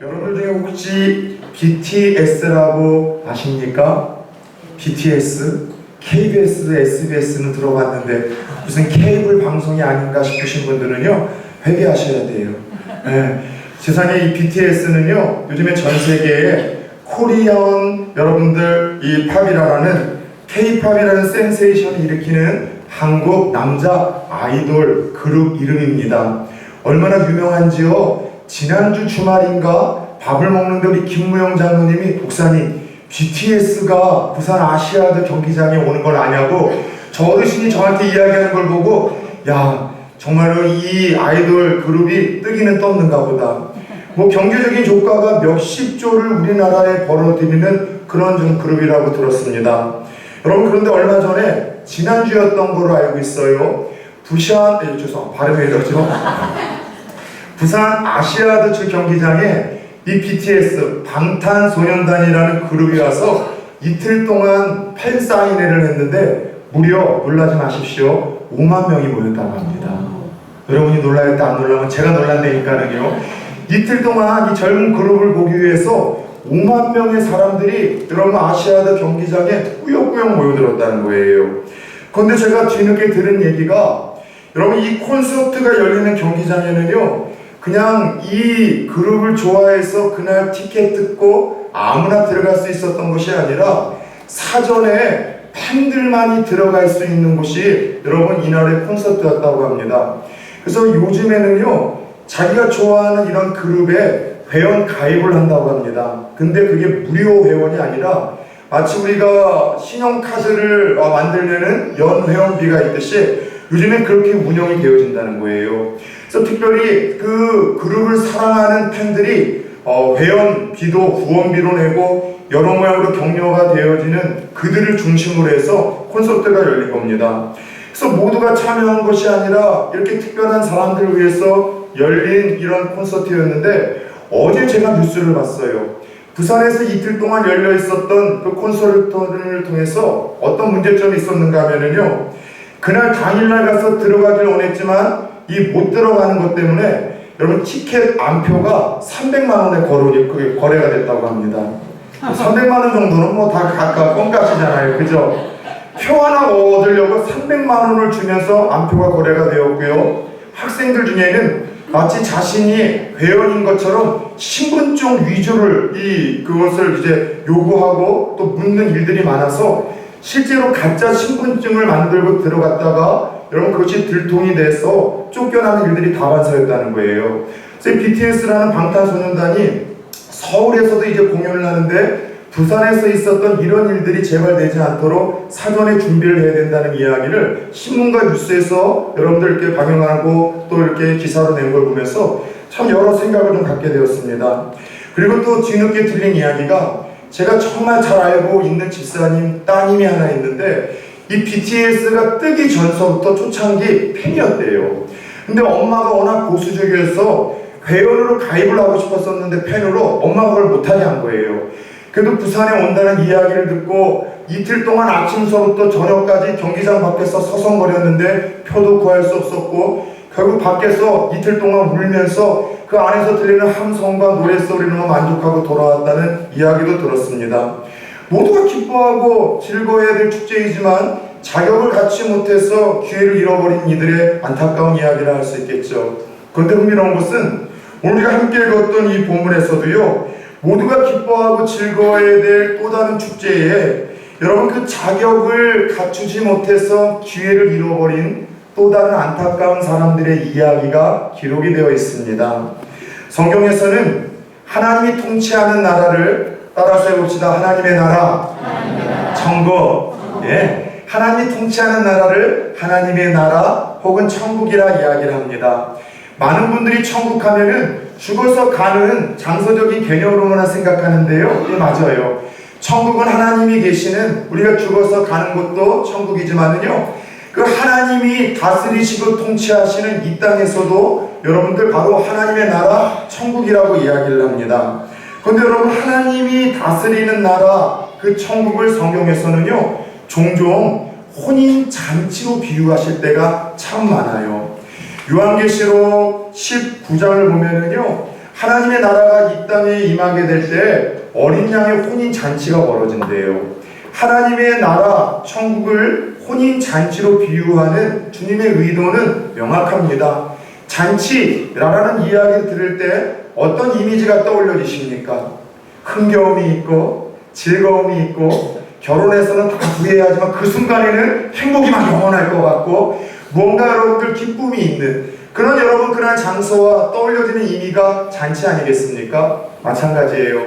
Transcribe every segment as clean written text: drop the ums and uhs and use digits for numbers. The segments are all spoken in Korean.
여러분들 중에 혹시 BTS라고 아십니까? BTS? KBS, SBS는 들어봤는데 무슨 케이블 방송이 아닌가 싶으신 분들은요, 회개하셔야 돼요. 네. 세상에 이 BTS는요, 요즘에 전 세계에 코리안 여러분들 이 팝이라는 K-팝이라는 센세이션을 일으키는 한국 남자 아이돌 그룹 이름입니다. 얼마나 유명한지요? 지난주 주말인가 밥을 먹는데 우리 김무영 장로님이 목사님 BTS가 부산 아시아드 경기장에 오는 걸 아냐고 저 어르신이 저한테 이야기하는 걸 보고 야 정말로 이 아이돌 그룹이 뜨기는 떴는가 보다. 뭐 경제적인 조과가 몇십 조를 우리나라에 벌어들이는 그런 좀 그룹이라고 들었습니다. 여러분 그런데 얼마 전에 지난주였던 걸로 알고 있어요. 발음이 이러죠. 부산 아시아드 경기장에 이 BTS 방탄소년단이라는 그룹이 와서 이틀 동안 팬사인회를 했는데 무려 놀라지 마십시오. 5만 명이 모였다고 합니다. 여러분이 놀라겠다 안 놀라면 제가 놀란다니까는요. 이틀 동안 이 젊은 그룹을 보기 위해서 5만 명의 사람들이 여러분 아시아드 경기장에 꾸역꾸역 모여들었다는 거예요. 그런데 제가 뒤늦게 들은 얘기가 여러분 이 콘서트가 열리는 경기장에는요 그냥 이 그룹을 좋아해서 그날 티켓 뜯고 아무나 들어갈 수 있었던 것이 아니라 사전에 팬들만이 들어갈 수 있는 곳이 여러분 이날의 콘서트였다고 합니다. 그래서 요즘에는요 자기가 좋아하는 이런 그룹에 회원 가입을 한다고 합니다. 근데 그게 무료 회원이 아니라 마치 우리가 신용카드를 만들려는 연회원비가 있듯이 요즘엔 그렇게 운영이 되어진다는 거예요. 그래서 특별히 그 그룹을 사랑하는 팬들이 회원비도 후원비로 내고 여러 모양으로 격려가 되어지는 그들을 중심으로 해서 콘서트가 열린 겁니다. 그래서 모두가 참여한 것이 아니라 이렇게 특별한 사람들을 위해서 열린 이런 콘서트였는데 어제 제가 뉴스를 봤어요. 부산에서 이틀 동안 열려 있었던 그 콘서트를 통해서 어떤 문제점이 있었는가 하면은요 그날 당일날 가서 들어가길 원했지만 이 못 들어가는 것 때문에 여러분 티켓 안표가 300만 원에 거래가 됐다고 합니다. 300만 원 정도는 뭐 다 각각 껌값이잖아요. 그죠? 표 하나 얻으려고 300만 원을 주면서 안표가 거래가 되었고요. 학생들 중에는 마치 자신이 회원인 것처럼 신분증 위조를 그것을 이제 요구하고 또 묻는 일들이 많아서 실제로 가짜 신분증을 만들고 들어갔다가 여러분 그것이 들통이 돼서 쫓겨나는 일들이 다반사였다는 거예요. 그래서 BTS라는 방탄소년단이 서울에서도 이제 공연을 하는데 부산에서 있었던 이런 일들이 재발되지 않도록 사전에 준비를 해야 된다는 이야기를 신문과 뉴스에서 여러분들 이렇게 방영하고 또 이렇게 기사로 낸 걸 보면서 참 여러 생각을 좀 갖게 되었습니다. 그리고 또 뒤늦게 들린 이야기가 제가 정말 잘 알고 있는 집사님 따님이 하나 있는데 이 BTS가 뜨기 전서부터 초창기 팬이었대요. 근데 엄마가 워낙 보수적이어서 회원으로 가입을 하고 싶었었는데 팬으로 엄마가 그걸 못하게 한 거예요. 그래도 부산에 온다는 이야기를 듣고 이틀 동안 아침서부터 저녁까지 경기장 밖에서 서성거렸는데 표도 구할 수 없었고 결국 밖에서 이틀 동안 울면서 그 안에서 들리는 함성과 노랫소리로만 만족하고 돌아왔다는 이야기도 들었습니다. 모두가 기뻐하고 즐거워해야 될 축제이지만 자격을 갖지 못해서 기회를 잃어버린 이들의 안타까운 이야기를 할 수 있겠죠. 그런데 흥미로운 것은 오늘 우리가 함께 읽었던 이 본문에서도요 모두가 기뻐하고 즐거워해야 될 또 다른 축제에 여러분 그 자격을 갖추지 못해서 기회를 잃어버린 또 다른 안타까운 사람들의 이야기가 기록이 되어 있습니다. 성경에서는 하나님이 통치하는 나라를 따라서 해봅시다. 하나님의 나라, 천국. 예, 하나님이 통치하는 나라를 하나님의 나라 혹은 천국이라 이야기를 합니다. 많은 분들이 천국 하면은 죽어서 가는 장소적인 개념으로만 생각하는데요. 예, 맞아요. 천국은 하나님이 계시는 우리가 죽어서 가는 곳도 천국이지만은요. 그 하나님이 다스리시고 통치하시는 이 땅에서도 여러분들 바로 하나님의 나라 천국이라고 이야기를 합니다. 그런데 여러분 하나님이 다스리는 나라 그 천국을 성경에서는요 종종 혼인잔치로 비유하실 때가 참 많아요. 요한계시록 19장을 보면은요 하나님의 나라가 이 땅에 임하게 될 때 어린 양의 혼인 잔치가 벌어진대요. 하나님의 나라 천국을 혼인 잔치로 비유하는 주님의 의도는 명확합니다. 잔치라는 이야기를 들을 때 어떤 이미지가 떠올려지십니까? 흥겨움이 있고 즐거움이 있고 결혼해서는 다 후회하지만 그 순간에는 행복이 막 영원할 것 같고 뭔가 여러분들 기쁨이 있는 그런 여러분 그런 장소와 떠올려지는 의미가 잔치 아니겠습니까? 마찬가지예요.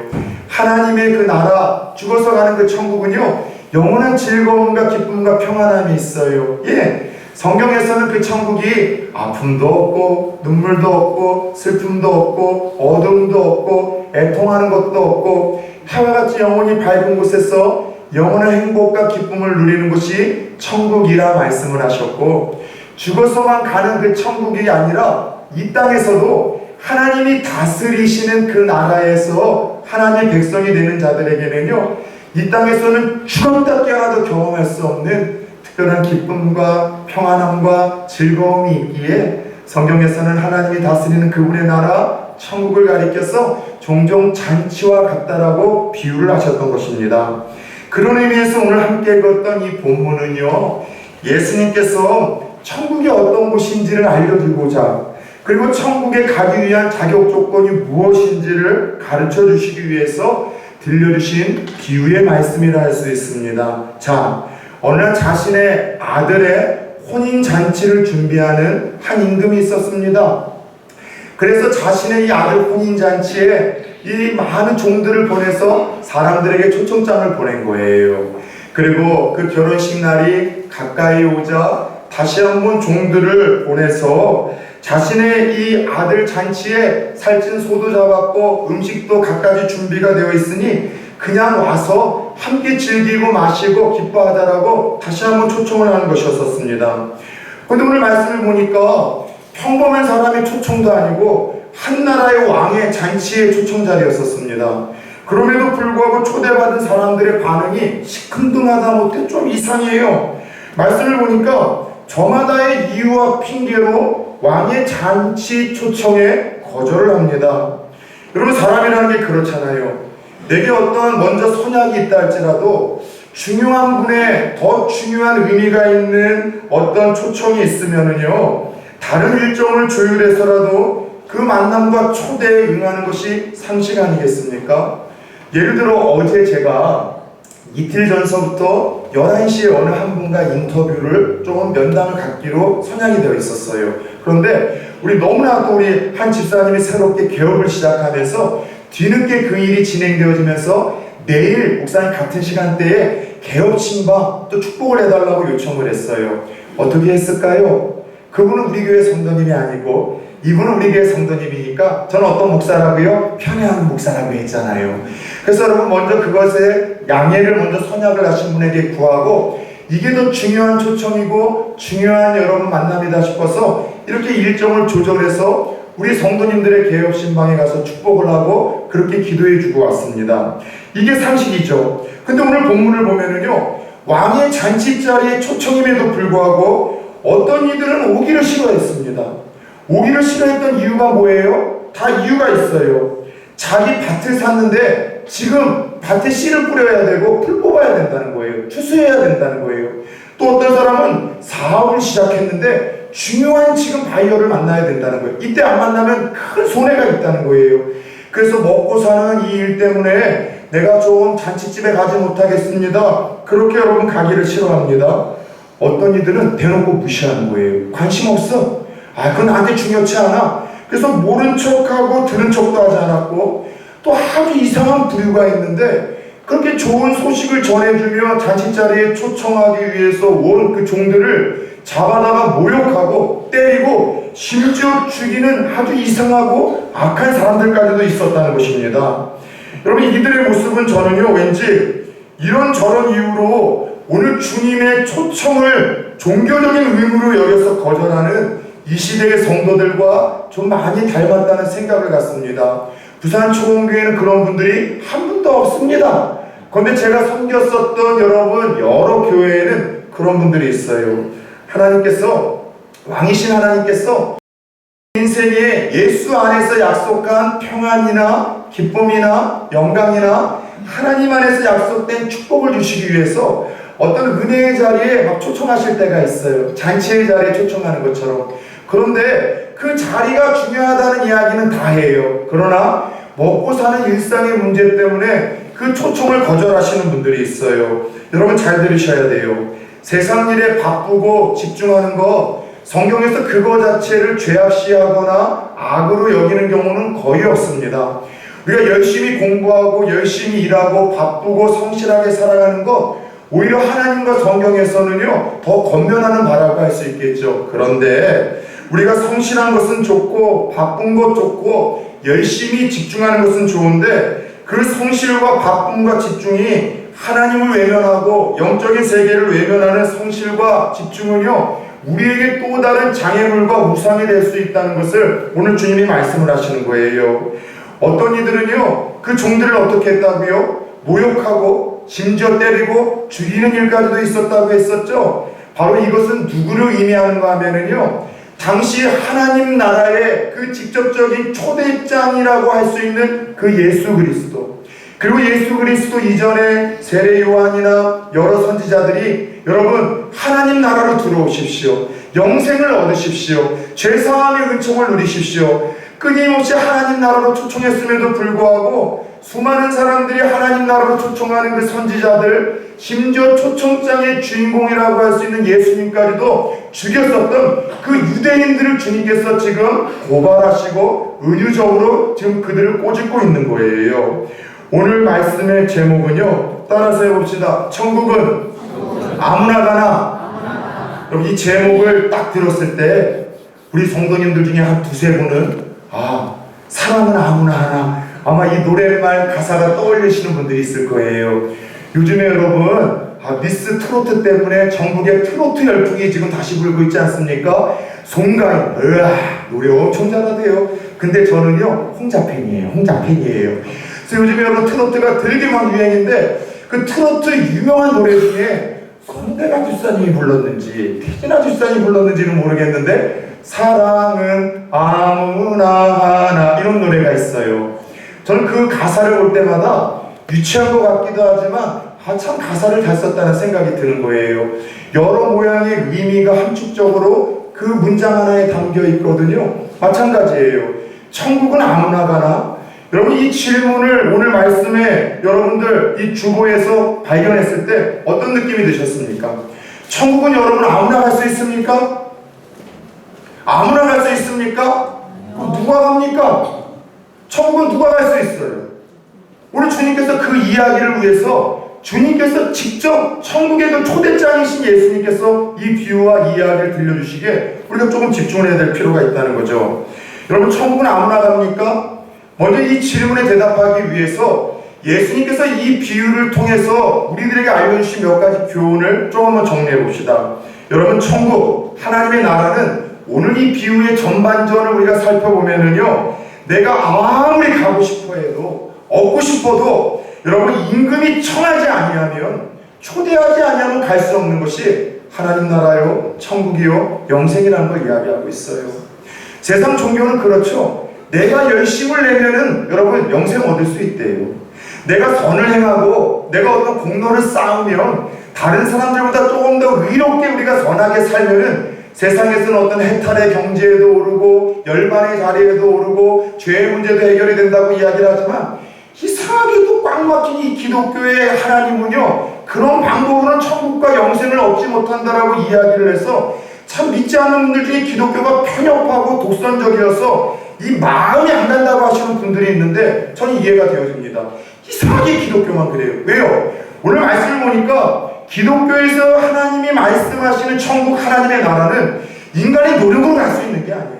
하나님의 그 나라 죽어서 가는 그 천국은요 영원한 즐거움과 기쁨과 평안함이 있어요. 예, 성경에서는 그 천국이 아픔도 없고 눈물도 없고 슬픔도 없고 어둠도 없고 애통하는 것도 없고 해와 같이 영원히 밝은 곳에서 영원한 행복과 기쁨을 누리는 곳이 천국이라 말씀을 하셨고, 죽어서만 가는 그 천국이 아니라 이 땅에서도 하나님이 다스리시는 그 나라에서 하나님의 백성이 되는 자들에게는요 이 땅에서는 죽었다 깨어나도 경험할 수 없는 특별한 기쁨과 평안함과 즐거움이 있기에 성경에서는 하나님이 다스리는 그분의 나라 천국을 가리켜서 종종 잔치와 같다라고 비유를 하셨던 것입니다. 그런 의미에서 오늘 함께 읽었던 이 본문은요 예수님께서 천국이 어떤 곳인지를 알려주고자 그리고 천국에 가기 위한 자격 조건이 무엇인지를 가르쳐 주시기 위해서 들려주신 비유의 말씀이라 할 수 있습니다. 자, 어느 날 자신의 아들의 혼인잔치를 준비하는 한 임금이 있었습니다. 그래서 자신의 이 아들 혼인잔치에 이 많은 종들을 보내서 사람들에게 초청장을 보낸 거예요. 그리고 그 결혼식 날이 가까이 오자 다시 한번 종들을 보내서 자신의 이 아들 잔치에 살찐 소도 잡았고 음식도 갖가지 준비가 되어 있으니 그냥 와서 함께 즐기고 마시고 기뻐하자라고 다시 한번 초청을 하는 것이었습니다. 그런데 오늘 말씀을 보니까 평범한 사람의 초청도 아니고 한 나라의 왕의 잔치의 초청 자리였었습니다. 그럼에도 불구하고 초대받은 사람들의 반응이 시큰둥하다 못해 좀 이상해요. 말씀을 보니까 저마다의 이유와 핑계로 왕의 잔치 초청에 거절을 합니다. 여러분 사람이라는 게 그렇잖아요. 내게 어떤 먼저 선약이 있다 할지라도 중요한 분에 더 중요한 의미가 있는 어떤 초청이 있으면은요 다른 일정을 조율해서라도 그 만남과 초대에 응하는 것이 상식 아니겠습니까? 예를 들어 어제 제가 이틀 전서부터 11시에 어느 한 분과 인터뷰를 좀 면담을 갖기로 선약이 되어 있었어요. 그런데 우리 너무나도 우리 한 집사님이 새롭게 개업을 시작하면서 뒤늦게 그 일이 진행되어지면서 내일 목사님 같은 시간대에 개업 신방 또 축복을 해달라고 요청을 했어요. 어떻게 했을까요? 그분은 우리 교회 성도님이 아니고 이분은 우리 교회 성도님이니까 저는 어떤 목사라고요? 편애하는 목사라고 했잖아요. 그래서 여러분 먼저 그것에 양해를 먼저 선약을 하신 분에게 구하고 이게 더 중요한 초청이고 중요한 여러분 만남이다 싶어서 이렇게 일정을 조절해서 우리 성도님들의 개업 신방에 가서 축복을 하고 그렇게 기도해 주고 왔습니다. 이게 상식이죠. 근데 오늘 본문을 보면은요 왕의 잔치 자리에 초청임에도 불구하고 어떤 이들은 오기를 싫어했습니다. 오기를 싫어했던 이유가 뭐예요? 다 이유가 있어요. 자기 밭을 샀는데 지금 밭에 씨를 뿌려야 되고 풀 뽑아야 된다는 거예요. 추수해야 된다는 거예요. 또 어떤 사람은 사업을 시작했는데 중요한 지금 바이어를 만나야 된다는 거예요. 이때 안 만나면 큰 손해가 있다는 거예요. 그래서 먹고 사는 이 일 때문에 내가 좀 잔치집에 가지 못하겠습니다. 그렇게 여러분 가기를 싫어합니다. 어떤 이들은 대놓고 무시하는 거예요. 관심 없어. 그건 나한테 중요치 않아. 그래서 모른 척하고 들은 척도 하지 않았고 또 아주 이상한 부류가 있는데 그렇게 좋은 소식을 전해주며 잔치 자리에 초청하기 위해서 온 그 종들을 잡아다가 모욕하고 때리고 심지어 죽이는 아주 이상하고 악한 사람들까지도 있었다는 것입니다. 여러분 이들의 모습은 저는요 왠지 이런저런 이유로 오늘 주님의 초청을 종교적인 의무로 여겨서 거절하는 이 시대의 성도들과 좀 많이 닮았다는 생각을 갖습니다. 부산 초원교회는 그런 분들이 한 분도 없습니다. 그런데 제가 섬겼었던 여러분 여러 교회에는 그런 분들이 있어요. 하나님께서 왕이신 하나님께서 인생에 예수 안에서 약속한 평안이나 기쁨이나 영광이나 하나님 안에서 약속된 축복을 주시기 위해서 어떤 은혜의 자리에 막 초청하실 때가 있어요. 잔치의 자리에 초청하는 것처럼. 그런데 그 자리가 중요하다는 이야기는 다 해요. 그러나 먹고 사는 일상의 문제 때문에 그 초청을 거절하시는 분들이 있어요. 여러분 잘 들으셔야 돼요. 세상 일에 바쁘고 집중하는 거, 성경에서 그거 자체를 죄악시하거나 악으로 여기는 경우는 거의 없습니다. 우리가 열심히 공부하고 열심히 일하고 바쁘고 성실하게 살아가는 것, 오히려 하나님과 성경에서는요 더 권면하는 바라고 할 수 있겠죠. 그런데 우리가 성실한 것은 좋고 바쁜 것 좋고 열심히 집중하는 것은 좋은데, 그 성실과 바쁨과 집중이 하나님을 외면하고 영적인 세계를 외면하는 성실과 집중은요 우리에게 또 다른 장애물과 우상이 될 수 있다는 것을 오늘 주님이 말씀을 하시는 거예요. 어떤 이들은요 그 종들을 어떻게 했다고요? 모욕하고 심지어 때리고 죽이는 일까지도 있었다고 했었죠. 바로 이것은 누구를 의미하는가 하면은요 당시 하나님 나라의 그 직접적인 초대장이라고 할 수 있는 그 예수 그리스도, 그리고 예수 그리스도 이전에 세례 요한이나 여러 선지자들이 여러분 하나님 나라로 들어오십시오, 영생을 얻으십시오, 죄사함의 은총을 누리십시오, 끊임없이 하나님 나라로 초청했음에도 불구하고 수많은 사람들이 하나님 나라로 초청하는 그 선지자들, 심지어 초청장의 주인공이라고 할 수 있는 예수님까지도 죽였었던 그 유대인들을 주님께서 지금 고발하시고 은유적으로 지금 그들을 꼬집고 있는 거예요. 오늘 말씀의 제목은요, 따라서 해봅시다. 천국은 아무나 가나. 여러분 이 제목을 딱 들었을 때 우리 성도님들 중에 한 두세 분은 사람은 아무나 하나, 아마 이 노랫말 가사가 떠올리시는 분들이 있을 거예요. 요즘에 여러분 미스 트로트 때문에 전국에 트로트 열풍이 지금 다시 불고 있지 않습니까? 송가인 노래 엄청 잘하대요. 근데 저는요 홍자 팬이에요. 그래서 요즘에 여러분 트로트가 되게 막 유행인데 그 트로트 유명한 노래 중에 손대가 주사님이 불렀는지 태진아 주사님이 불렀는지는 모르겠는데 사랑은 아무나 하나 이런 노래가 있어요. 저는 그 가사를 볼 때마다 유치한 것 같기도 하지만 참 가사를 잘 썼다는 생각이 드는 거예요. 여러 모양의 의미가 함축적으로 그 문장 하나에 담겨 있거든요. 마찬가지예요. 천국은 아무나 가나? 여러분 이 질문을 오늘 말씀에 여러분들 이 주보에서 발견했을 때 어떤 느낌이 드셨습니까? 천국은 여러분 아무나 갈 수 있습니까? 아무나 갈 수 있습니까? 누가 갑니까? 천국은 누가 갈 수 있어요? 오늘 주님께서 그 이야기를 위해서 주님께서 직접 천국의 그 초대장이신 예수님께서 이 비유와 이야기를 들려주시기에 우리가 조금 집중을 해야 될 필요가 있다는 거죠. 여러분 천국은 아무나 갑니까? 먼저 이 질문에 대답하기 위해서 예수님께서 이 비유를 통해서 우리들에게 알려주신 몇 가지 교훈을 좀 한번 정리해 봅시다. 여러분 천국, 하나님의 나라는 오늘 이 비유의 전반전을 우리가 살펴보면은요 내가 아무리 가고 싶어 해도 얻고 싶어도 여러분 임금이 청하지 아니하면, 초대하지 아니하면 갈 수 없는 것이 하나님 나라요 천국이요 영생이라는 걸 이야기하고 있어요. 세상 종교는 그렇죠. 내가 열심을 내면은 여러분 영생 얻을 수 있대요. 내가 선을 행하고 내가 어떤 공로를 쌓으면 다른 사람들보다 조금 더 의롭게 우리가 선하게 살면은 세상에서는 어떤 해탈의 경제에도 오르고 열반의 자리에도 오르고 죄의 문제도 해결이 된다고 이야기를 하지만 이상하게도 꽉 막힌 이 기독교의 하나님은요 그런 방법으로는 천국과 영생을 얻지 못한다라고 이야기를 해서 참 믿지 않는 분들 중에 기독교가 편협하고 독선적이어서 이 마음이 안 간다고 하시는 분들이 있는데 저는 이해가 되어집니다. 이상하게 기독교만 그래요. 왜요? 오늘 말씀을 보니까 기독교에서 하나님이 말씀하시는 천국 하나님의 나라는 인간의 노력으로 갈 수 있는 게 아니에요.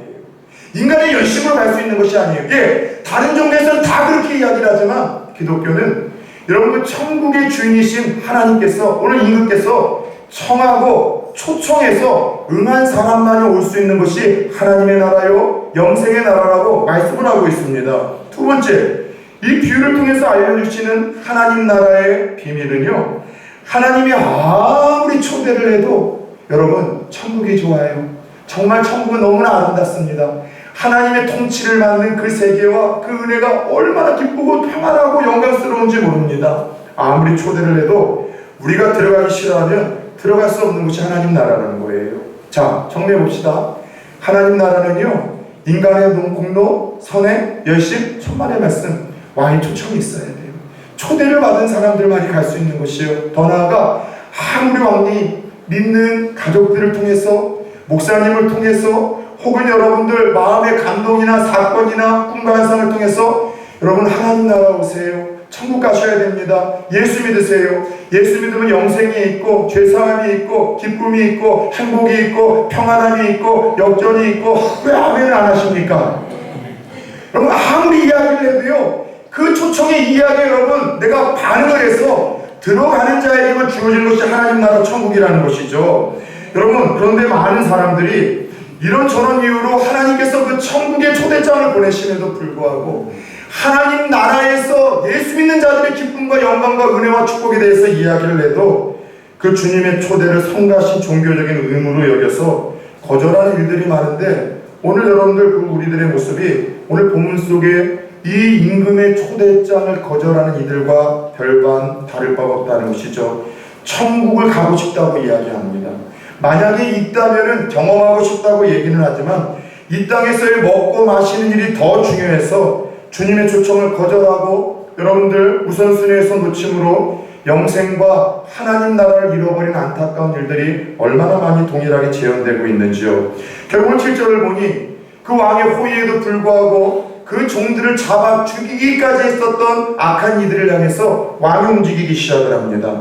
인간의 열심으로 갈 수 있는 것이 아니에요. 다른 종교에서는 다 그렇게 이야기를 하지만 기독교는 여러분 그 천국의 주인이신 하나님께서, 오늘 임금께서 청하고 초청해서 응한 사람만이 올 수 있는 것이 하나님의 나라요 영생의 나라라고 말씀을 하고 있습니다. 두 번째, 이 비유를 통해서 알려주시는 하나님 나라의 비밀은요 하나님이 아무리 초대를 해도 여러분 천국이 좋아요. 정말 천국은 너무나 아름답습니다. 하나님의 통치를 받는 그 세계와 그 은혜가 얼마나 기쁘고 평안하고 영광스러운지 모릅니다. 아무리 초대를 해도 우리가 들어가기 싫어하면 들어갈 수 없는 곳이 하나님 나라라는 거예요. 자, 정리해 봅시다. 하나님 나라는요, 인간의 공로, 선행, 열심, 천만의 말씀, 왕의 초청이 있어야 돼요. 초대를 받은 사람들만이 갈 수 있는 것이요. 더 나아가 아무리 왕이 믿는 가족들을 통해서, 목사님을 통해서, 혹은 여러분들 마음의 감동이나 사건이나 꿈과 환상을 통해서 여러분 하나님 나라 오세요. 천국 가셔야 됩니다. 예수 믿으세요. 예수 믿으면 영생이 있고 죄사함이 있고 기쁨이 있고 행복이 있고 평안함이 있고 역전이 있고. 왜 아멘을 안 하십니까? 여러분 아무리 이야기를 해도요, 그 초청의 이야기에 여러분 내가 반응을 해서 들어가는 자에게만 주어지는 것이 하나님 나라 천국이라는 것이죠. 여러분, 그런데 많은 사람들이 이런저런 이유로 하나님께서 그 천국의 초대장을 보내심에도 불구하고 하나님 나라에서 예수 믿는 자들의 기쁨과 영광과 은혜와 축복에 대해서 이야기를 해도 그 주님의 초대를 성가신 종교적인 의무로 여겨서 거절하는 일들이 많은데, 오늘 여러분들 그 우리들의 모습이 오늘 본문 속에 이 임금의 초대장을 거절하는 이들과 별반 다를 바 없다는 것이죠. 천국을 가고 싶다고 이야기합니다. 만약에 있다면은 경험하고 싶다고 얘기는 하지만 이 땅에서의 먹고 마시는 일이 더 중요해서 주님의 초청을 거절하고 여러분들 우선순위에서 놓침으로 영생과 하나님 나라를 잃어버린 안타까운 일들이 얼마나 많이 동일하게 재현되고 있는지요. 결국 7절을 보니 그 왕의 호의에도 불구하고 그 종들을 잡아 죽이기까지 했었던 악한 이들을 향해서 왕이 움직이기 시작을 합니다.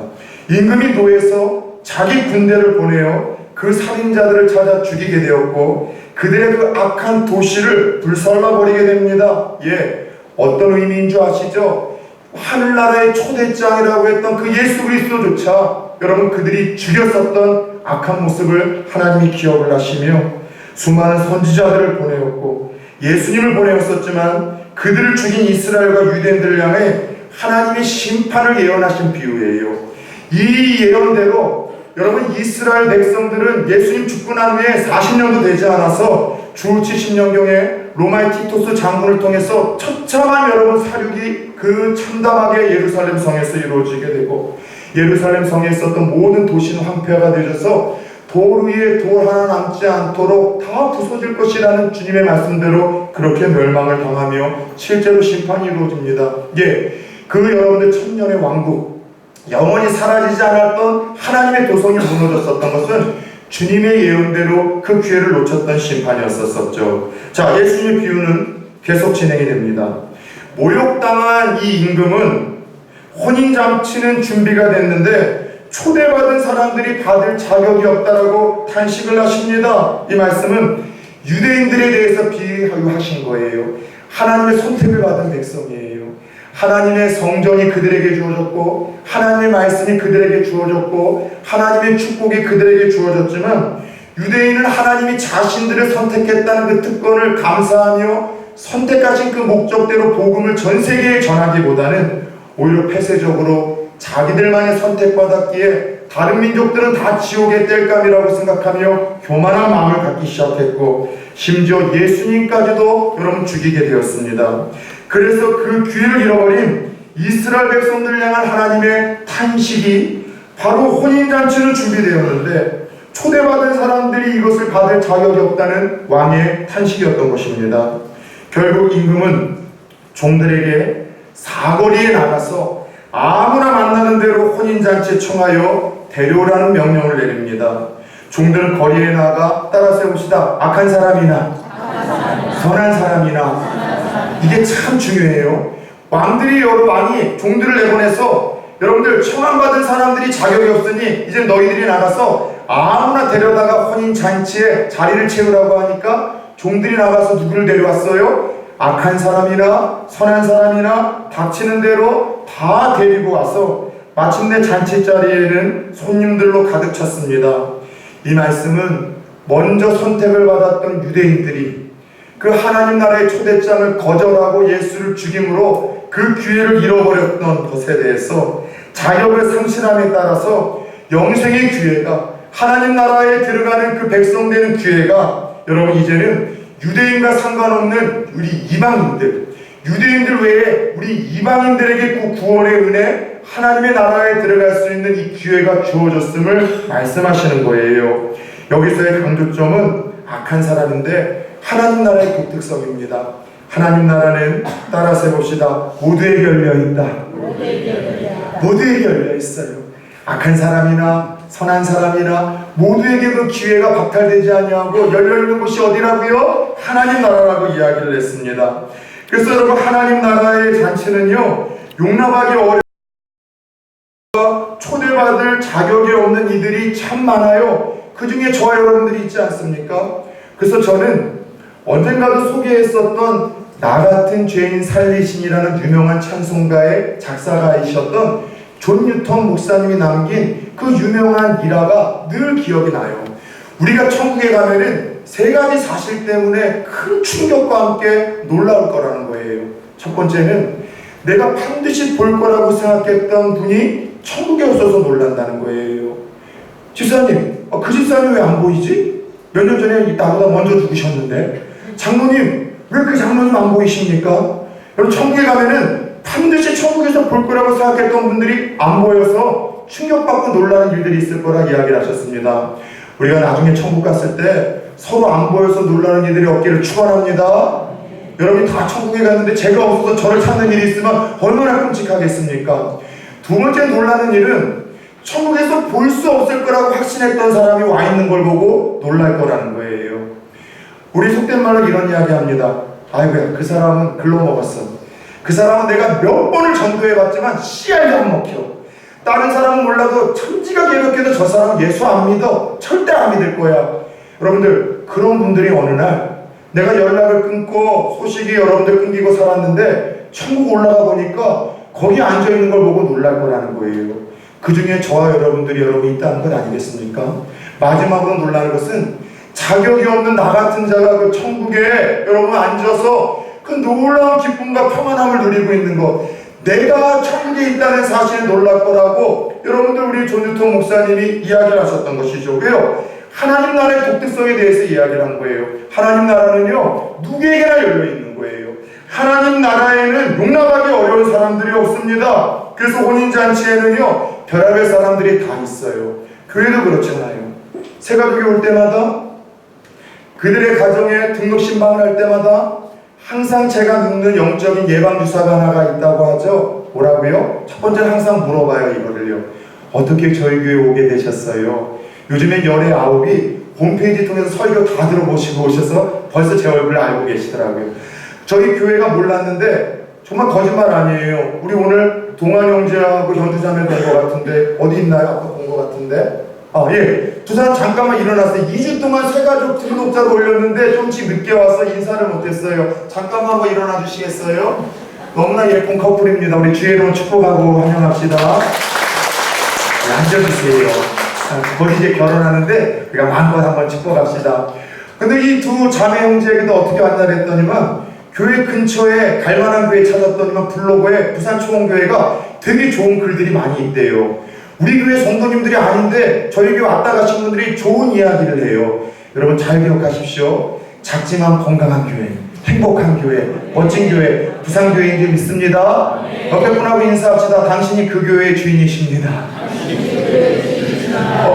임금이 노해서 자기 군대를 보내어 그 살인자들을 찾아 죽이게 되었고 그들의 그 악한 도시를 불살라버리게 됩니다. 예, 어떤 의미인 줄 아시죠? 하늘나라의 초대장이라고 했던 그 예수 그리스도조차 여러분 그들이 죽였었던 악한 모습을 하나님이 기억을 하시며 수많은 선지자들을 보내었고 예수님을 보내었었지만 그들을 죽인 이스라엘과 유대인들을 향해 하나님의 심판을 예언하신 비유예요. 이 예언대로 여러분 이스라엘 백성들은 예수님 죽고 난 후에 40년도 되지 않아서 주 70년경에 로마의 티토스 장군을 통해서 처참한 여러분 사륙이 그 참담하게 예루살렘 성에서 이루어지게 되고 예루살렘 성에 있었던 모든 도시는 황폐화가 되어져서 돌 위에 돌 하나 남지 않도록 다 부서질 것이라는 주님의 말씀대로 그렇게 멸망을 당하며 실제로 심판이 이루어집니다. 예, 그 여러분들 천년의 왕국 영원히 사라지지 않았던 하나님의 도성이 무너졌었던 것은 주님의 예언대로 그 기회를 놓쳤던 심판이었었죠. 자, 예수님의 비유는 계속 진행이 됩니다. 모욕당한 이 임금은 혼인잔치는 준비가 됐는데 초대받은 사람들이 받을 자격이 없다라고 탄식을 하십니다. 이 말씀은 유대인들에 대해서 비유하신 거예요. 하나님의 선택을 받은 백성이에요. 하나님의 성전이 그들에게 주어졌고 하나님의 말씀이 그들에게 주어졌고 하나님의 축복이 그들에게 주어졌지만 유대인은 하나님이 자신들을 선택했다는 그 특권을 감사하며 선택하신 그 목적대로 복음을 전 세계에 전하기보다는 오히려 폐쇄적으로 자기들만이 선택받았기에 다른 민족들은 다 지옥의 땔감이라고 생각하며 교만한 마음을 갖기 시작했고 심지어 예수님까지도 여러분 죽이게 되었습니다. 그래서 그 기회를 잃어버린 이스라엘 백성들을 향한 하나님의 탄식이 바로 혼인잔치는 준비되었는데 초대받은 사람들이 이것을 받을 자격이 없다는 왕의 탄식이었던 것입니다. 결국 임금은 종들에게 사거리에 나가서 아무나 만나는 대로 혼인잔치에 청하여 데려오라는 명령을 내립니다. 종들은 거리에 나가 따라서 해봅시다. 악한 사람이나 선한 사람이나 이게 참 중요해요. 왕이 종들을 내보내서 여러분들 청함받은 사람들이 자격이 없으니 이제 너희들이 나가서 아무나 데려다가 혼인잔치에 자리를 채우라고 하니까 종들이 나가서 누구를 데려왔어요? 악한 사람이나 선한 사람이나 닥치는 대로 다 데리고 와서 마침내 잔치 자리에는 손님들로 가득 찼습니다. 이 말씀은 먼저 선택을 받았던 유대인들이 그 하나님 나라의 초대장을 거절하고 예수를 죽임으로 그 기회를 잃어버렸던 것에 대해서 자격을 상실함에 따라서 영생의 기회가 하나님 나라에 들어가는 그 백성 되는 기회가 여러분 이제는 유대인과 상관없는 우리 이방인들, 유대인들 외에 우리 이방인들에게 구원의 은혜, 하나님의 나라에 들어갈 수 있는 이 기회가 주어졌음을 말씀하시는 거예요. 여기서의 강조점은 악한 사람인데 하나님 나라의 독특성입니다. 하나님 나라는 따라서 해봅시다. 모두에게 열려있다. 모두에게 열려있어요. 악한 사람이나 선한 사람이나 모두에게 그 기회가 박탈되지 아니하고 열려있는 곳이 어디라고요? 하나님 나라라고 이야기를 했습니다. 그래서 여러분, 하나님 나라의 잔치는요, 용납하기 어려운 초대받을 자격이 없는 이들이 참 많아요. 그 중에 저와 여러분들이 있지 않습니까? 그래서 저는 언젠가도 소개했었던 나 같은 죄인 살리신이라는 유명한 찬송가의 작사가이셨던 존 뉴턴 목사님이 남긴 그 유명한 일화가 늘 기억이 나요. 우리가 천국에 가면은 세 가지 사실 때문에 큰 충격과 함께 놀라울 거라는 거예요. 첫 번째는 내가 반드시 볼 거라고 생각했던 분이 천국에 없어서 놀란다는 거예요. 집사님, 그 집사님 왜 안 보이지? 몇 년 전에 나보다 먼저 죽으셨는데. 장로님, 왜 그 장로님 안 보이십니까? 여러분, 천국에 가면은 반드시 천국에서 볼 거라고 생각했던 분들이 안 보여서 충격받고 놀라는 일들이 있을 거라 이야기를 하셨습니다. 우리가 나중에 천국 갔을 때 서로 안 보여서 놀라는 일들이 없기를 축원합니다. 여러분이 다 천국에 갔는데 제가 없어서 저를 찾는 일이 있으면 얼마나 끔찍하겠습니까? 두 번째 놀라는 일은 천국에서 볼 수 없을 거라고 확신했던 사람이 와 있는 걸 보고 놀랄 거라는 거예요. 우리 속된 말로 이런 이야기 합니다. 아이고야, 그 사람은 글러먹었어. 그 사람은 내가 몇 번을 전도해봤지만 씨알도 안 먹혀. 다른 사람은 몰라도 천지가 괴롭게도 저 사람은 예수 안 믿어. 절대 안 믿을 거야. 여러분들, 그런 분들이 어느 날 내가 연락을 끊고 소식이 여러분들 끊기고 살았는데 천국 올라가 보니까 거기 앉아있는 걸 보고 놀랄 거라는 거예요. 그 중에 저와 여러분들이 여러분이 있다는 것 아니겠습니까? 마지막으로 놀라는 것은 자격이 없는 나 같은 자가 그 천국에 여러분 앉아서 그 놀라운 기쁨과 평안함을 누리고 있는 것, 내가 천국에 있다는 사실에 놀랄 거라고 여러분들 우리 존 뉴턴 목사님이 이야기를 하셨던 것이죠. 왜요? 하나님 나라의 독특성에 대해서 이야기를 한 거예요. 하나님 나라는요, 누구에게나 열려있는 거예요. 하나님 나라에는 용납하기 어려운 사람들이 없습니다. 그래서 혼인잔치에는요, 별의별 사람들이 다 있어요. 교회도 그렇잖아요. 새가족이 올 때마다, 그들의 가정에 등록 신방을 할 때마다 항상 제가 묻는 영적인 예방주사가 하나가 있다고 하죠. 뭐라고요? 첫 번째는 항상 물어봐요. 이거를요. 어떻게 저희 교회 오게 되셨어요? 요즘엔 열의 아홉이 홈페이지 통해서 설교 다 들어보시고 오셔서 벌써 제 얼굴을 알고 계시더라고요. 저희 교회가 몰랐는데 정말 거짓말 아니에요. 우리 오늘 동안 형제하고 현주자매 본 것 같은데 어디 있나요? 아까 본 것 같은데. 예. 두 사람 잠깐만 일어났어요. 2주 동안 새 가족 등록자를 올렸는데 좀씩 늦게 와서 인사를 못했어요. 잠깐만 한번 일어나 주시겠어요? 너무나 예쁜 커플입니다. 우리 주혜로운 축복하고 환영합시다. 네, 앉아주세요. 거의 이제 결혼하는데 우리가 마음껏 한번 축복합시다. 근데 이 두 자매 형제에게도 어떻게 왔나 했더니만 교회 근처에 갈만한 교회 찾았더니만 블로그에 부산초원교회가 되게 좋은 글들이 많이 있대요. 우리 교회 성도님들이 아닌데 저희 교회 왔다 가신 분들이 좋은 이야기를 해요. 여러분 잘 기억하십시오. 작지만 건강한 교회, 행복한 교회, 멋진 교회, 부산교회인 줄 믿습니다. 옆에 분하고 인사합시다. 당신이 그 교회의 주인이십니다.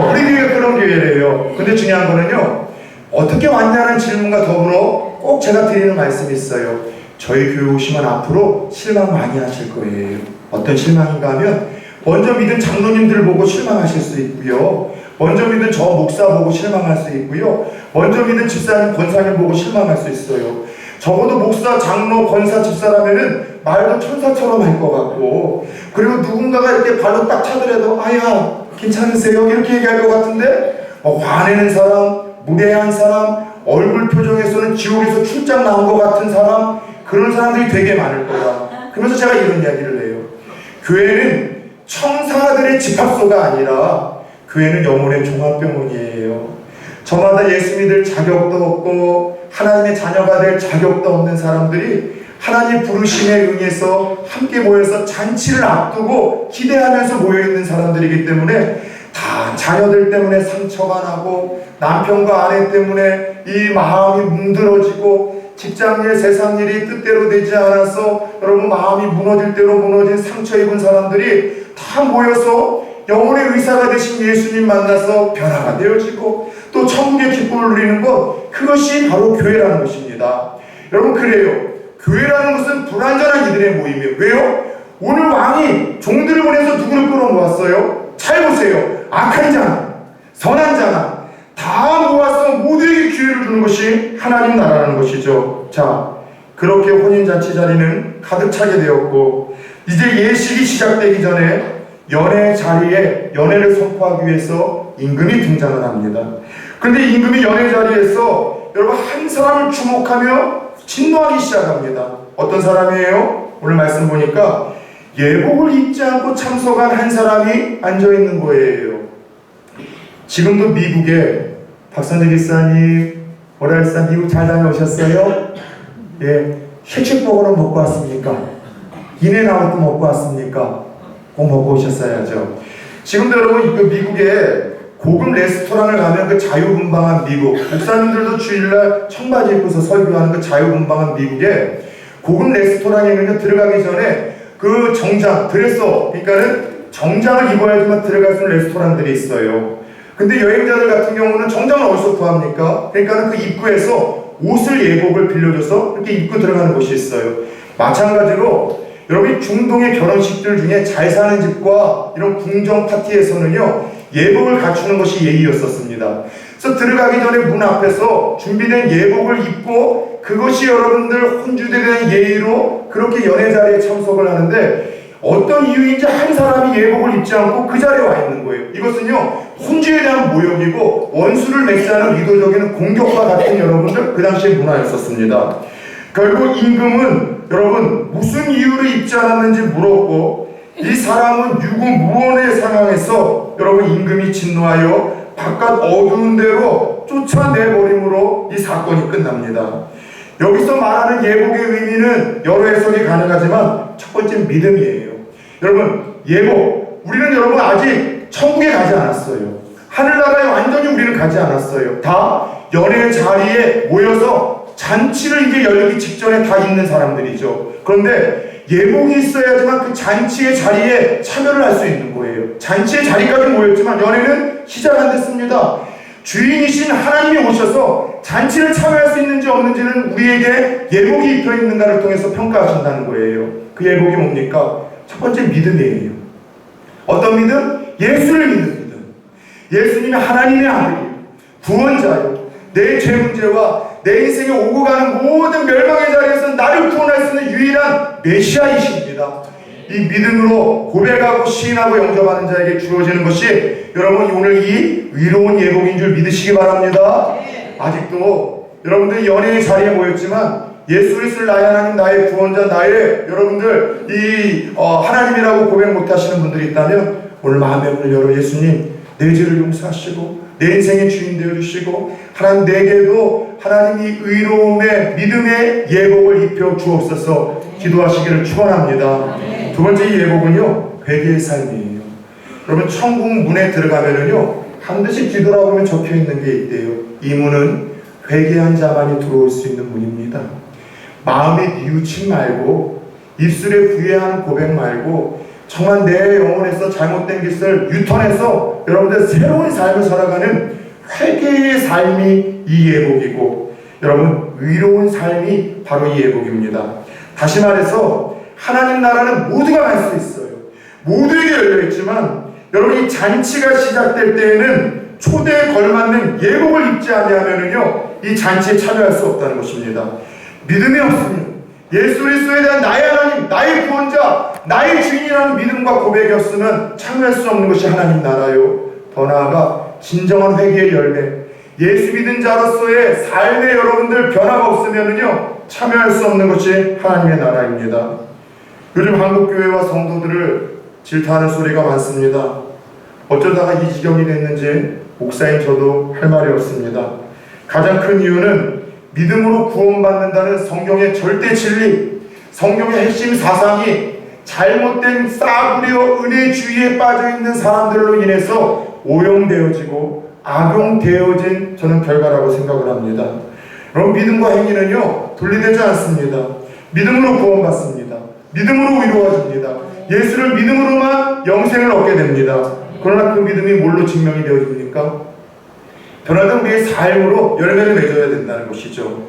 우리 교회가 그런 교회래요. 근데 중요한 거는요, 어떻게 왔냐는 질문과 더불어 꼭 제가 드리는 말씀이 있어요. 저희 교회 오시면 앞으로 실망 많이 하실 거예요. 어떤 실망인가 하면 먼저 믿은 장로님들 보고 실망하실 수 있고요. 먼저 믿은 저 목사 보고 실망할 수 있고요. 먼저 믿은 집사님, 권사님 보고 실망할 수 있어요. 적어도 목사, 장로, 권사, 집사라면은 말도 천사처럼 할 것 같고, 그리고 누군가가 이렇게 발로 딱 차더라도 아야 괜찮으세요? 이렇게 얘기할 것 같은데 화내는 사람, 무례한 사람, 얼굴 표정에서는 지옥에서 출장 나온 것 같은 사람, 그런 사람들이 되게 많을 거다. 그러면서 제가 이런 이야기를 해요. 교회는 청사들의 집합소가 아니라 교회는 영혼의 종합병원이에요. 저마다 예수 믿을 자격도 없고 하나님의 자녀가 될 자격도 없는 사람들이 하나님 부르심에 응해서 함께 모여서 잔치를 앞두고 기대하면서 모여있는 사람들이기 때문에 다 자녀들 때문에 상처가 나고 남편과 아내 때문에 이 마음이 문드러지고 직장일 세상일이 뜻대로 되지 않아서 여러분 마음이 무너질 대로 무너진 상처 입은 사람들이 다 모여서 영혼의 의사가 되신 예수님 만나서 변화가 되어지고 또 천국의 기쁨을 누리는 것, 그것이 바로 교회라는 것입니다. 여러분 그래요. 교회라는 것은 불완전한 이들의 모임이에요. 왜요? 오늘 왕이 종들을 보내서 누구를 끌어모았어요? 잘 보세요. 악한 자나 선한 자나 다 모아서 모두에게 기회를 주는 것이 하나님 나라라는 것이죠. 자, 그렇게 혼인잔치 자리는 가득 차게 되었고 이제 예식이 시작되기 전에 연애 자리에 연애를 선포하기 위해서 임금이 등장을 합니다. 그런데 임금이 연애 자리에서 여러분 한 사람을 주목하며 진노하기 시작합니다. 어떤 사람이에요? 오늘 말씀 보니까 예복을 입지 않고 참석한 한 사람이 앉아있는 거예요. 지금도 미국에 박선재 기사님, 오랄산 미국 잘 다녀오셨어요? 예, 해축버거는 먹고 왔습니까? 인앤아웃도 먹고 왔습니까? 꼭 먹고 오셨어야죠. 지금도 여러분 그 미국에 고급 레스토랑을 가면 그 자유분방한 미국, 목사님들도 주일날 청바지 입고서 설교하는 그 자유분방한 미국에 고급 레스토랑에는 들어가기 전에 그 정장, 드레서, 그러니까는 정장을 입어야지만 들어갈 수 있는 레스토랑들이 있어요. 근데 여행자들 같은 경우는 정장을 어디서 구합니까? 그러니까는 그 입구에서 옷을 예복을 빌려줘서 이렇게 입고 들어가는 곳이 있어요. 마찬가지로 여러분 중동의 결혼식들 중에 잘 사는 집과 이런 궁정 파티에서는요 예복을 갖추는 것이 예의였었습니다. 그래서 들어가기 전에 문 앞에서 준비된 예복을 입고 그것이 여러분들 혼주에 대한 예의로 그렇게 연애 자리에 참석을 하는데 어떤 이유인지 한 사람이 예복을 입지 않고 그 자리에 와 있는 거예요. 이것은요 혼주에 대한 모욕이고 원수를 맺자는 의도적인 공격과 같은 여러분들 그 당시의 문화였었습니다. 결국 임금은 여러분 무슨 이유로 입지 않았는지 물었고 이 사람은 유구무원의 상황에서 여러분 임금이 진노하여 바깥 어두운 데로 쫓아내버림으로 이 사건이 끝납니다. 여기서 말하는 예복의 의미는 여러 해석이 가능하지만 첫 번째 믿음이에요. 여러분 예복, 우리는 여러분 아직 천국에 가지 않았어요. 하늘나라에 완전히 우리는 가지 않았어요. 다 연애 자리에 모여서 잔치를 이제 열리기 직전에 다 있는 사람들이죠. 그런데 예복이 있어야지만 그 잔치의 자리에 참여를 할 수 있는 거예요. 잔치의 자리까지 모였지만 연애는 시작 안 됐습니다. 주인이신 하나님이 오셔서 잔치를 참여할 수 있는지 없는지는 우리에게 예복이 입혀 있는가를 통해서 평가하신다는 거예요. 그 예복이 뭡니까? 첫 번째 믿음이에요. 어떤 믿음? 예수를 믿는 믿음. 예수님이 하나님의 아들이에요. 구원자예요. 내 죄 문제와 내 인생에 오고 가는 모든 멸망의 자리에서 나를 구원할 수 있는 유일한 메시아이십니다. 이 믿음으로 고백하고 시인하고 영접하는 자에게 주어지는 것이 여러분 오늘 이 위로운 예복인 줄 믿으시기 바랍니다. 아직도 여러분들 연예의 자리에 모였지만 예수 그리스도를 나의 하나님, 나의 구원자, 나의 여러분들 이 하나님이라고 고백 못하시는 분들이 있다면 오늘 마음의 문을 열어 예수님 내 죄를 용서하시고 내 인생의 주인 되어주시고 하나님 내게도 하나님이 의로움의 믿음의 예복을 입혀 주옵소서 기도하시기를 축원합니다. 두 번째 예복은요 회개의 삶이에요. 여러분 천국 문에 들어가면은요 반드시 기도라고 하면 적혀 있는 게 있대요. 이 문은 회개한 자만이 들어올 수 있는 문입니다. 마음이 뉘우침 말고 입술에 구애하는 고백 말고 정말 내 영혼에서 잘못된 것을 유턴해서 여러분들 새로운 삶을 살아가는 회개의 삶이 이 예복이고 여러분 위로운 삶이 바로 이 예복입니다. 다시 말해서 하나님 나라는 모두가 갈 수 있어요. 모두에게 열려있지만 여러분 이 잔치가 시작될 때에는 초대에 걸맞는 예복을 입지 아니하면은요 이 잔치에 참여할 수 없다는 것입니다. 믿음이 없으면 예수 그리스도에 대한 나의 하나님, 나의 구원자, 나의 주인이라는 믿음과 고백이 없으면 참여할 수 없는 것이 하나님 나라요. 더 나아가 진정한 회개의 열매, 예수 믿은 자로서의 삶의 여러분들 변화가 없으면은요 참여할 수 없는 것이 하나님의 나라입니다. 요즘 한국교회와 성도들을 질타하는 소리가 많습니다. 어쩌다가 이 지경이 됐는지 목사인 저도 할 말이 없습니다. 가장 큰 이유는 믿음으로 구원받는다는 성경의 절대 진리, 성경의 핵심 사상이 잘못된 싸구려 은혜주의에 빠져있는 사람들로 인해서 오용되어지고 악용되어진 저는 결과라고 생각을 합니다. 여러분, 믿음과 행위는요 분리되지 않습니다. 믿음으로 구원받습니다. 믿음으로 위로워집니다. 예수를 믿음으로만 영생을 얻게 됩니다. 그러나 그 믿음이 뭘로 증명이 되어집니까? 변화된 우리의 삶으로 열매를 맺어야 된다는 것이죠.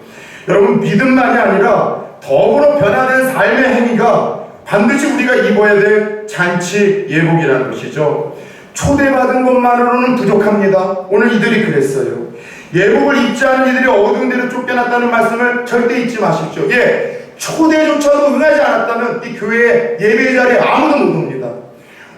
여러분, 믿음만이 아니라 더불어 변화된 삶의 행위가 반드시 우리가 입어야 될 잔치 예복이라는 것이죠. 초대받은 것만으로는 부족합니다. 오늘 이들이 그랬어요. 예복을 입지 않은 이들이 어두운 데로 쫓겨났다는 말씀을 절대 잊지 마십시오. 초대조차도 응하지 않았다면 이 교회의 예배 자리에 아무도 못 옵니다.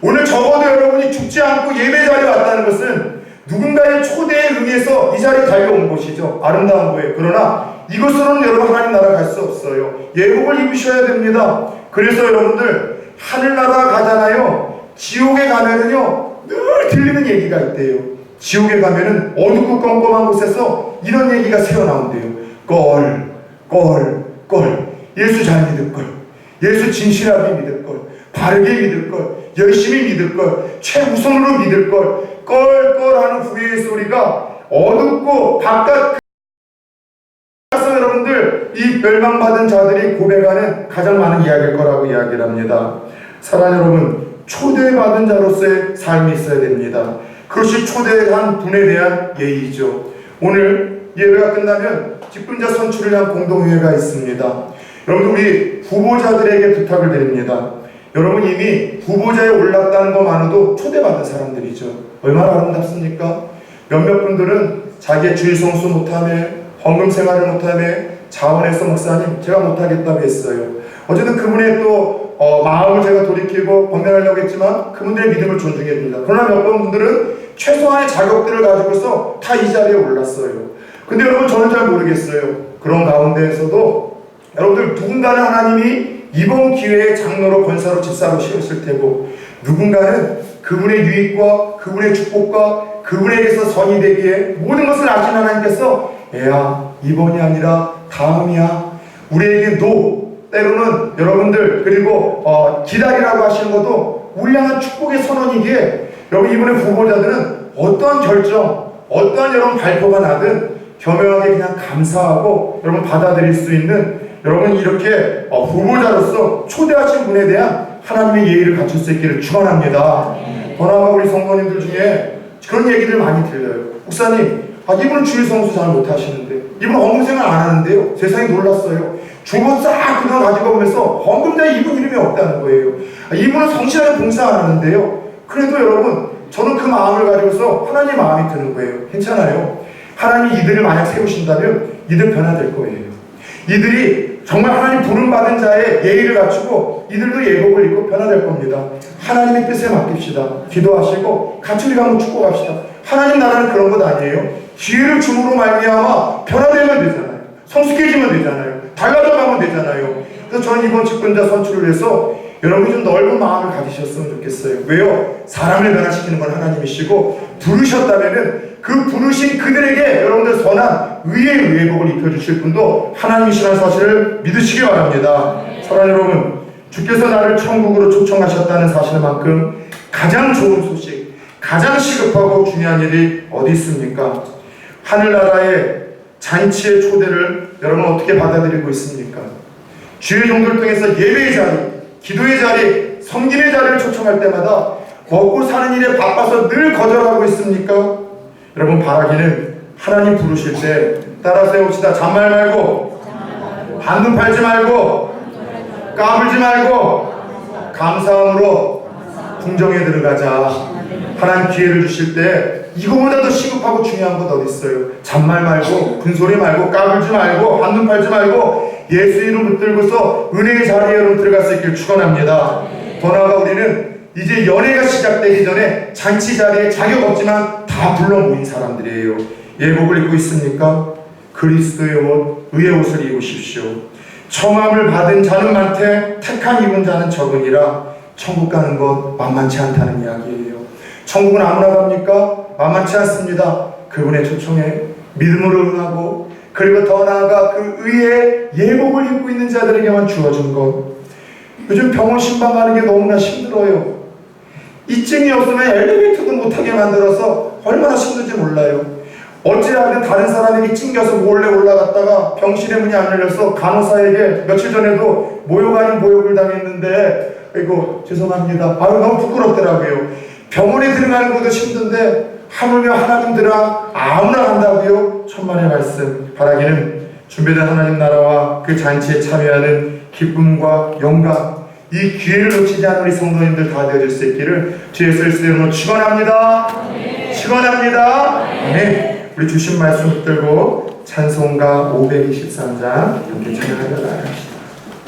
오늘 적어도 여러분이 죽지 않고 예배 자리에 왔다는 것은 누군가의 초대에 응해서 이 자리에 달려온 것이죠. 아름다운 거예요. 그러나 이것으로는 여러분 하나님 나라 갈 수 없어요. 예복을 입으셔야 됩니다. 그래서 여러분들 하늘나라 가잖아요. 지옥에 가면은요 늘 들리는 얘기가 있대요. 지옥에 가면은 어둡고 껌껌한 곳에서 이런 얘기가 새어나온대요. 껄 예수 잘 믿을걸, 예수 진실하게 믿을걸, 바르게 믿을걸, 열심히 믿을걸, 최우선으로 믿을걸, 껄껄하는 후회의 소리가 어둡고 바깥 여러분들 이 멸망받은 자들이 고백하는 가장 많은 이야기일 거라고 이야기를 합니다. 사랑하는 여러분, 초대받은 자로서의 삶이 있어야 됩니다. 그것이 초대한 분에 대한 예의죠. 오늘 예배가 끝나면 직분자 선출을 위한 공동회의가 있습니다. 여러분, 우리 후보자들에게 부탁을 드립니다. 여러분, 이미 후보자에 올랐다는 것만으로도 초대받은 사람들이죠. 얼마나 아름답습니까? 몇몇 분들은 자기의 주일 성수 못하며 헌금 생활을 못하며 자원해서 목사님 제가 못하겠다고 했어요. 어쨌든 그분의 또 마음을 제가 돌이키고 권면하려고 했지만 그분들의 믿음을 존중해 줍니다. 그러나 몇 분들은 최소한의 자격들을 가지고서 다 이 자리에 올랐어요. 근데 여러분, 저는 잘 모르겠어요. 그런 가운데에서도 여러분들 누군가는 하나님이 이번 기회에 장로로 권사로 집사로 세웠을 테고 누군가는 그분의 유익과 그분의 축복과 그분에게서 선이 되기에 모든 것을 아신 하나님께서 애야 이번이 아니라 다음이야, 우리에게 때로는 여러분들 그리고 기다리라고 하시는 것도 우량한 축복의 선언이기에 여러분, 이번에 후보자들은 어떠한 결정, 어떠한 여러분 발표가 나든 겸허하게 그냥 감사하고 여러분 받아들일 수 있는 여러분 이렇게 후보자로서 초대하신 분에 대한 하나님의 예의를 갖출 수 있기를 축원합니다. 더 나아가 우리 성도님들 중에 그런 얘기들 많이 들려요. 목사님, 이분은 주일 성수 잘 못하시는데, 이분은 헌금 생활 안 하는데요. 세상에 놀랐어요. 주보 싹 그냥 가지고 오면서 헌금자에 이분 이름이 없다는 거예요. 이분은 성실하게 봉사 안 하는데요. 그래도 여러분, 저는 그 마음을 가지고서 하나님의 마음이 드는 거예요. 괜찮아요. 하나님이 이들을 만약 세우신다면 이들 변화될 거예요. 이들이 정말 하나님 부름받은 자의 예의를 갖추고 이들도 예복을 입고 변화될 겁니다. 하나님의 뜻에 맡깁시다. 기도하시고 같이 우리가 한번 축복합시다. 하나님 나라는 그런 것 아니에요. 기회를 줌으로 말미암아 변화되면 되잖아요. 성숙해지면 되잖아요. 달라져 가면 되잖아요. 그래서 저는 이번 직분자 선출을 위해서 여러분이 좀 넓은 마음을 가지셨으면 좋겠어요. 왜요? 사람을 변화시키는 건 하나님이시고 부르셨다면은 그 부르신 그들에게 여러분들 선한 의의 예복을 입혀주실 분도 하나님이시라는 사실을 믿으시기 바랍니다. 사랑하는 여러분, 주께서 나를 천국으로 초청하셨다는 사실만큼 가장 좋은 소식, 가장 시급하고 중요한 일이 어디 있습니까? 하늘나라의 잔치의 초대를 여러분 어떻게 받아들이고 있습니까? 주의 종들 통해서 예배의 자리, 기도의 자리, 섬김의 자리를 초청할 때마다 먹고 사는 일에 바빠서 늘 거절하고 있습니까? 여러분, 바라기는 하나님 부르실 때 따라 세웁시다. 잔말 말고, 한눈 팔지 말고, 까불지 말고, 감사함으로 궁정에 들어가자. 하나님 기회를 주실 때 이거보다 더 시급하고 중요한 것 어디 있어요? 잔말 말고, 큰소리 말고, 까불지 말고, 한눈 팔지 말고 예수 이름 붙들고서 은혜의 자리에 여러분 들어갈 수 있길 축원합니다. 더 나아가 우리는 이제 연회가 시작되기 전에 잔치 자리에 자격 없지만 다 불러 모인 사람들이에요. 예복을 입고 있습니까? 그리스도의 옷, 의의 옷을 입으십시오. 청함을 받은 자는 많되 택한 입은 자는 적으니라. 천국 가는 것 만만치 않다는 이야기예요. 천국은 아무나 갑니까? 만만치 않습니다. 그분의 초청에 믿음으로 응하고 그리고 더 나아가 그 의의 예복을 입고 있는 자들에게만 주어진 것. 요즘 병원 신방 가는 게 너무나 힘들어요. 이증이 없으면 엘리베이터도 못하게 만들어서 얼마나 힘든지 몰라요. 어찌하든 다른 사람에게 찡겨서 몰래 올라갔다가 병실의 문이 안 열려서 간호사에게 며칠 전에도 모욕 아닌 모욕을 당했는데 아이고 죄송합니다. 아유 너무 부끄럽더라고요. 병원에 들어가는 것도 힘든데 하물며 하나님들아 아무나 간다고요? 천만의 말씀. 바라기는 준비된 하나님 나라와 그 잔치에 참여하는 기쁨과 영광, 이 기회를 놓치지 않은 우리 성도님들 다 되어질 수 있기를 주 예수 그리스도의 이름으로 축원합니다. 축원합니다. 네. 우리 주신 말씀 붙들고 찬송가 523장 함께 찬양하며 나아갑시다.